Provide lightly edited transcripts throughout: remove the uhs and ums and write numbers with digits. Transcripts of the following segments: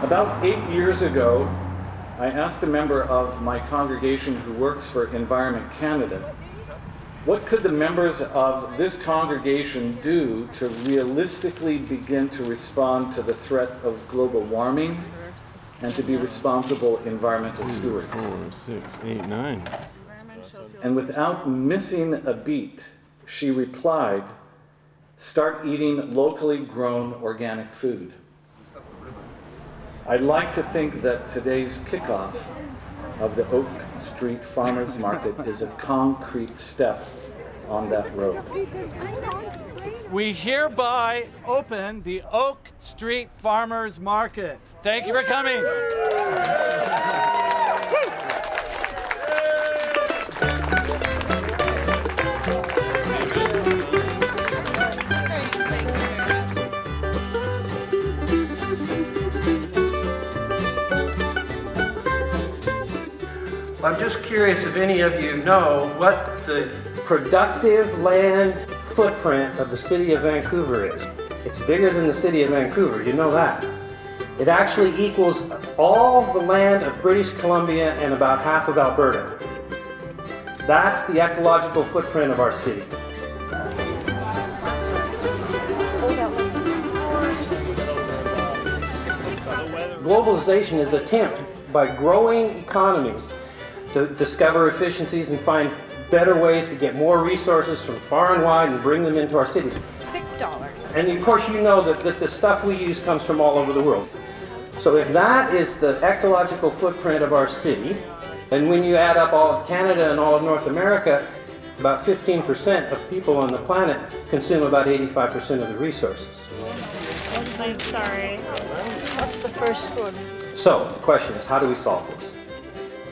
About 8 years ago, I asked a member of my congregation who works for Environment Canada, what could the members of this congregation do to realistically begin to respond to the threat of global warming and to be responsible environmental stewards? 4, 6, 8, 9. And without missing a beat, she replied, start eating locally grown organic food. I'd like to think that today's kickoff of the Oak Street Farmers Market is a concrete step on that road. We hereby open the Oak Street Farmers Market. Thank you for coming. I'm just curious if any of you know what the productive land footprint of the city of Vancouver is. It's bigger than the city of Vancouver, you know that. It actually equals all the land of British Columbia and about half of Alberta. That's the ecological footprint of our city. Globalization is an attempt by growing economies to discover efficiencies and find better ways to get more resources from far and wide and bring them into our cities. $6. And of course you know that the stuff we use comes from all over the world. So if that is the ecological footprint of our city, and when you add up all of Canada and all of North America, about 15% of people on the planet consume about 85% of the resources. I'm sorry. What's the first one? So the question is, how do we solve this?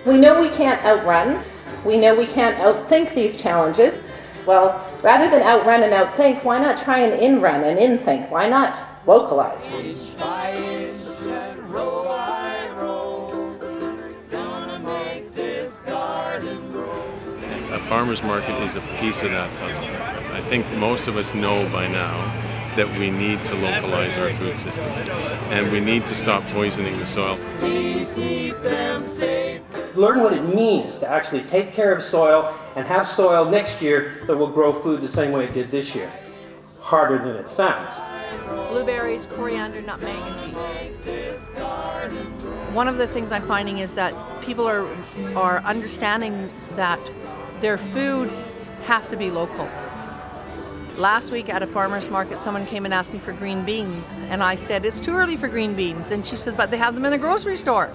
We know we can't outrun. We know we can't outthink these challenges. Well, rather than outrun and outthink, why not try and inrun and inthink? Why not localize? A farmer's market is a piece of that puzzle. I think most of us know by now that we need to localize our food system and we need to stop poisoning the soil. Learn what it means to actually take care of soil and have soil next year that will grow food the same way it did this year. Harder than it sounds. Blueberries, coriander, nutmeg, and beef. One of the things I'm finding is that people are understanding that their food has to be local. Last week at a farmer's market, someone came and asked me for green beans, and I said, it's too early for green beans. And she says, but they have them in the grocery store.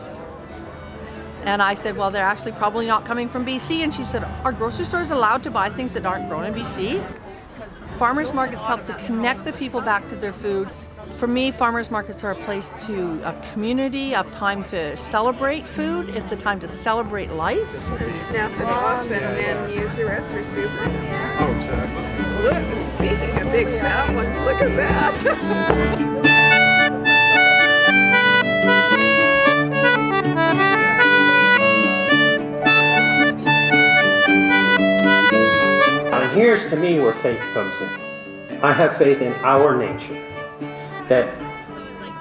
And I said, well, they're actually probably not coming from BC. And she said, are grocery stores allowed to buy things that aren't grown in BC? Farmers markets help to connect the people back to their food. For me, farmers markets are a place of community, of time to celebrate food. It's a time to celebrate life. Snap it off and then use the rest for soup or something. Oh, exactly. Look, speaking of big fat ones, look at that. And here's to me where faith comes in. I have faith in our nature, that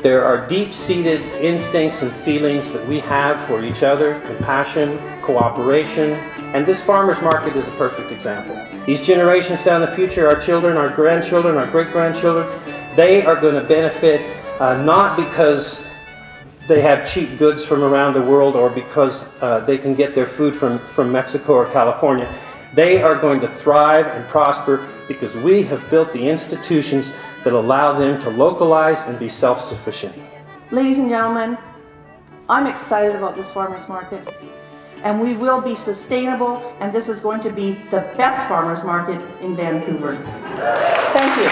there are deep-seated instincts and feelings that we have for each other, compassion, cooperation, and this farmer's market is a perfect example. These generations down the future, our children, our grandchildren, our great-grandchildren, they are going to benefit not because they have cheap goods from around the world or because they can get their food from Mexico or California. They are going to thrive and prosper because we have built the institutions that allow them to localize and be self-sufficient. Ladies and gentlemen, I'm excited about this farmers market, and we will be sustainable, and this is going to be the best farmers market in Vancouver. Thank you.